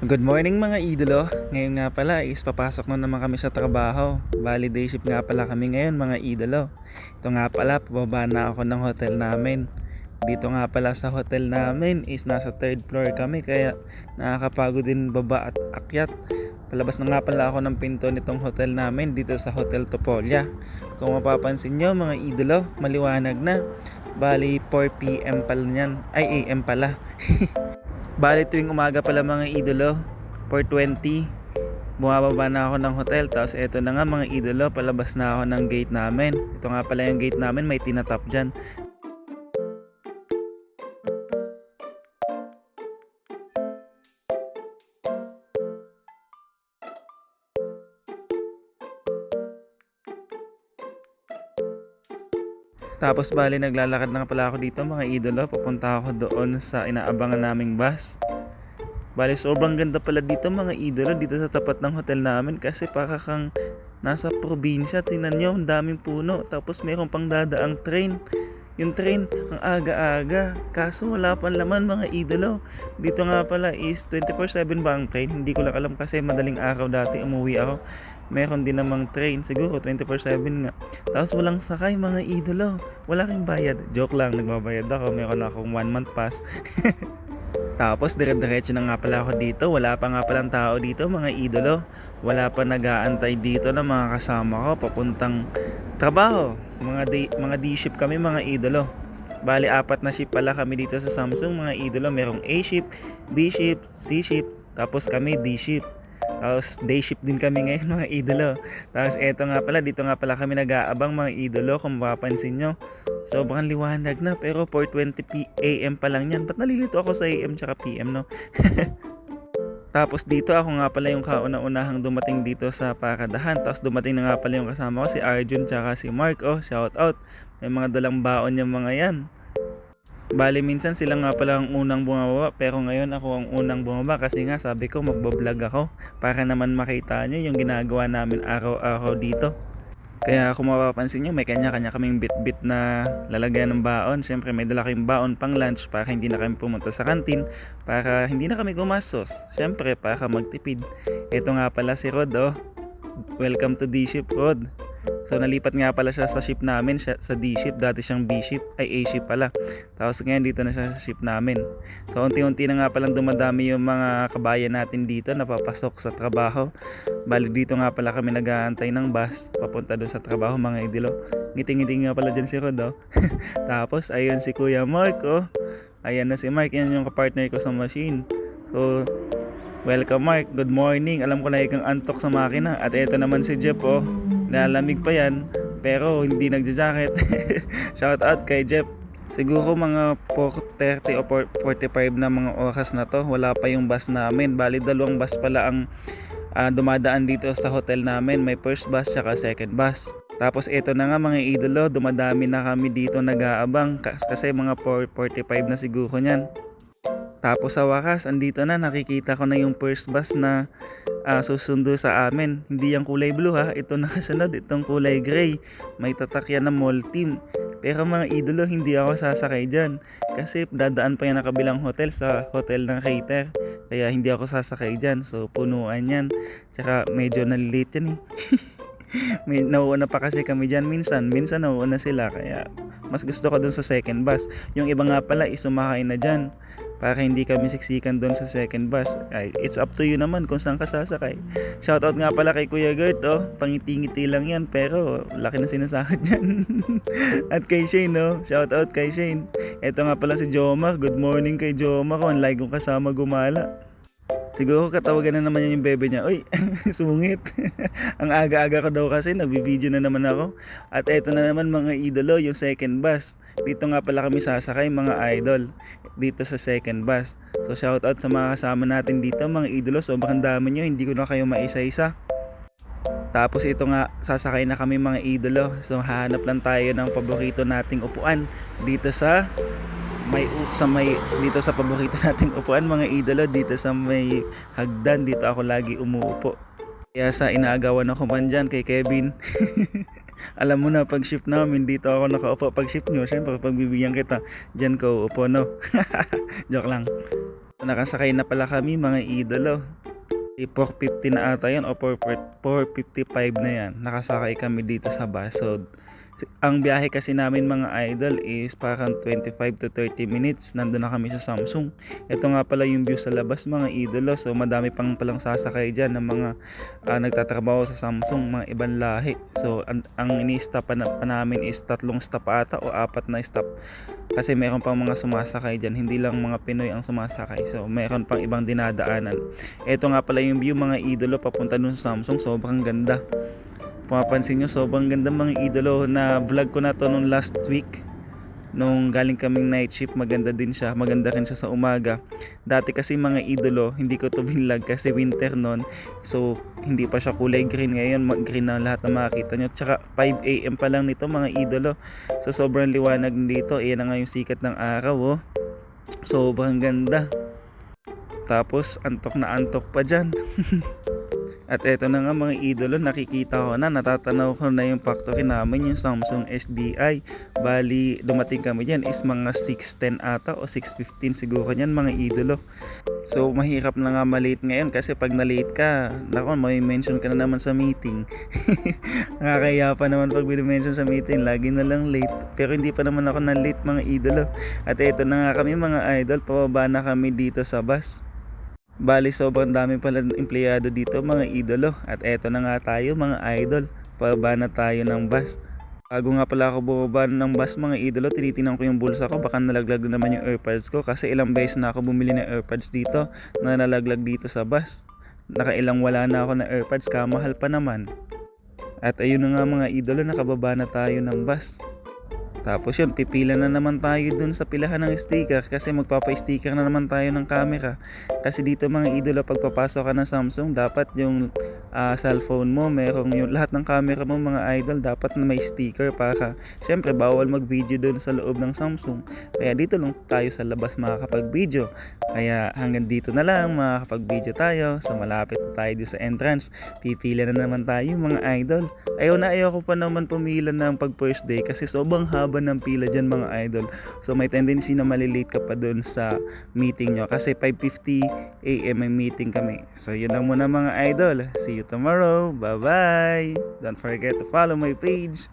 Good morning mga idolo. Ngayon nga pala is papasok na naman kami sa trabaho. Bali day shift nga pala kami ngayon mga idolo. Ito nga pala, pababa na ako ng hotel namin. Dito nga pala sa hotel namin is nasa third floor kami, kaya nakakapagod din baba at akyat. Palabas na nga pala ako ng pinto nitong hotel namin dito sa Hotel Topolia. Kung mapapansin nyo mga idolo, maliwanag na. Bali 4 PM pala yan. Ay AM pala. Bali tuwing umaga pala mga idolo, 4:20, bumababa na ako ng hotel. Tapos eto na nga mga idolo, palabas na ako ng gate namin. Ito nga pala yung gate namin, may tinatap dyan. Tapos bali naglalakad na pala ako dito mga idolo, papunta ako doon sa inaabangan naming bus. Bali sobrang ganda pala dito mga idolo, dito sa tapat ng hotel namin, kasi para kang nasa probinsya. Tingnan nyo, ang daming puno, tapos mayroon pang dadaang train. Yung train, ang aga-aga, kaso wala pang laman mga idolo. Dito nga pala is 24/7 ba ang train? Hindi ko lang alam kasi madaling araw dati umuwi ako. Meron din namang train, siguro 24/7 nga. Tapos walang sakay mga idolo, wala kang bayad. Joke lang, nagbabayad ako, meron akong 1 month pass. Tapos dire-diretso na nga pala ako dito. Wala pa nga palang tao dito mga idolo. Wala pa nag-aantay dito ng mga kasama ko papuntang trabaho. Mga D-ship kami mga idolo. Bali 4 na ship pala kami dito sa Samsung mga idolo. Merong A-ship, B-ship, C-ship, tapos kami D-ship. Tapos day ship din kami ngayon mga idolo. Tapos eto nga pala, dito nga pala kami nag-aabang mga idolo. Kung mapapansin nyo, sobrang liwanag na, pero 4:20 AM pa lang yan. Ba't nalilito ako sa AM tsaka PM, no? Tapos dito ako nga pala yung kauna-unahang dumating dito sa paradahan. Tapos dumating na nga pala yung kasama ko, si Arjun tsaka si Mark. Oh, shout out. May mga dalang baon yung mga yan. Bali minsan sila nga pala ang unang bumaba, pero ngayon ako ang unang bumaba kasi nga sabi ko magbo-vlog ako para naman makita nyo yung ginagawa namin araw-araw dito. Kaya kung mapapansin nyo, may kanya-kanya kaming bit-bit na lalagyan ng baon. Siyempre may dala kaming baon pang lunch para hindi na kami pumunta sa kantin, para hindi na kami gumastos. Siyempre para magtipid. Ito nga pala si Rod, oh. Welcome to D-Ship, Rod. So nalipat nga pala siya sa ship namin, sa D-ship. Dati siyang B-ship, ay A-ship pala. Tapos ngayon dito na siya sa ship namin. So unti-unti na nga palang dumadami yung mga kabayan natin dito na papasok sa trabaho. Bali dito nga pala kami nag-aantay ng bus papunta doon sa trabaho mga idolo. Ngiting-ngiting nga pala dyan si Rod, oh. Tapos ayun si Kuya Mark, oh. Ayan na si Mark, yan yung kapartner ko sa machine. So welcome Mark, good morning. Alam ko na ikang antok sa makina. At eto naman si Jeff, oh. Nalamig pa yan, pero hindi nagja-jacket. Shout out kay Jeff. Siguro mga 4:30 o 4:45 na mga oras na to. Wala pa yung bus namin. Bali 2 bus pala ang dumadaan dito sa hotel namin. May first bus saka second bus. Tapos ito na nga mga idolo, dumadami na kami dito nag-aabang kasi mga 4:45 na siguro niyan. Tapos sa wakas, andito na, nakikita ko na yung first bus na susundo sa amin. Hindi yung kulay blue ha, ito na kasunod, itong kulay gray. May tatak yan na mall team. Pero mga idolo, hindi ako sasakay dyan. Kasi dadaan pa yan na kabilang hotel sa hotel ng cater. Kaya hindi ako sasakay dyan, so punuan yan. Tsaka medyo nalilate yan eh. May nauuna pa kasi kami dyan minsan nauuna sila, kaya mas gusto ko dun sa second bus. Yung iba nga pala is sumakay na dyan para hindi kami siksikan dun sa second bus. Ay, it's up to you naman kung saan ka sasakay. Shoutout nga pala kay Kuya Gert, oh. Pangiti-ngiti lang yan pero laki na sinasakot dyan. At kay Shane, oh. Shoutout kay Shane. Eto nga pala si Jomar. Good morning kay Jomar, oh. Ang like kong kasama gumala. Siguro katawagan na naman yan yung bebe niya. Uy, sungit. Ang aga-aga ko daw kasi, nagbibideo na naman ako. At eto na naman mga idolo, yung second bus. Dito nga pala kami sasakay mga idol. Dito sa second bus. So shoutout sa mga kasama natin dito mga idolo. Sobrang dami nyo, hindi ko na kayo maisa-isa. Tapos ito nga, sasakay na kami mga idolo. So hahanap lang tayo ng paborito nating upuan dito sa dito sa paborito nating upuan mga idolo, dito sa may hagdan. Dito ako lagi umuupo. Kaya sa inaagawan ako man dyan kay Kevin. Alam mo na, pag shift namin dito ako nakaupo. Pag shift nyo, syempre pagbibigyan kita dyan ka uupo, no? Joke lang. Nakasakay na pala kami mga idolo. 4:50 na ata yan o 4:55 na yan. Nakasakay kami dito sa bus. So, ang biyahe kasi namin mga idol is parang 25 to 30 minutes. Nandun na kami sa Samsung. Ito nga pala yung view sa labas mga idolo. So madami pang palang sasakay dyan ng mga nagtatrabaho sa Samsung, mga ibang lahi. So ang ini-stop pa namin is 3 stop ata o 4 na stop. Kasi meron pang mga sumasakay dyan. Hindi lang mga Pinoy ang sumasakay. So meron pang ibang dinadaanan. Ito nga pala yung view mga idolo papunta dun sa Samsung. Sobrang ganda. Mapapansin nyo, sobrang ganda mga idolo. Na vlog ko na to nung last week nung galing kaming night shift. Maganda din siya, maganda rin siya sa umaga. Dati kasi mga idolo, hindi ko to binlog kasi winter nun, so hindi pa siya kulay green. Ngayon green na lahat na makikita nyo. Tsaka 5 AM pa lang nito mga idolo, so sobrang liwanag dito. Iyan na nga yung sikat ng araw, oh. Sobrang ganda. Tapos antok na antok pa dyan. At eto na nga mga idolo, nakikita ko na, natatanaw ko na yung factory namin, yung Samsung SDI. Bali, dumating kami dyan is mga 6:10 ata o 6:15 siguro yan mga idolo. So, mahirap na nga malate ngayon kasi pag na-late ka, naku, may mention ka na naman sa meeting. Nakakaya pa naman pag binimension sa meeting, lagi na lang late. Pero hindi pa naman ako na-late mga idolo. At eto na nga kami mga idol, pababa na kami dito sa bus. Bali sobrang dami pala empleyado dito mga idolo. At eto na nga tayo mga idol, pababa na tayo ng bus. Bago nga pala ako bumaba ng bus mga idolo, tinitingnan ko yung bulsa ko, baka nalaglag na naman yung AirPods ko. Kasi ilang beses na ako bumili ng AirPods dito na nalaglag dito sa bus. Nakailang wala na ako ng AirPods, kamahal pa naman. At ayun na nga mga idolo, nakababa na tayo ng bus. Tapos yun, pipila na naman tayo dun sa pilahan ng sticker kasi magpapa-sticker na naman tayo ng camera. Kasi dito mga idolo, pagpapasok ka ng Samsung, dapat yung cellphone mo, merong yung lahat ng camera mo mga idol, dapat na may sticker para syempre bawal mag-video dun sa loob ng Samsung. Kaya dito lang tayo sa labas makakapag-video. Kaya hanggang dito na lang makakapag-video tayo. So malapit na tayo dito sa entrance. Pipila na naman tayo mga idol. Ayaw ko pa naman pumila ng pag first day kasi sobrang haba ng pila dyan mga idol. So may tendency na malilate ka pa dun sa meeting nyo kasi 5:50 AM may meeting kami. So yun lang muna mga idol. See you tomorrow. Bye bye. Don't forget to follow my page.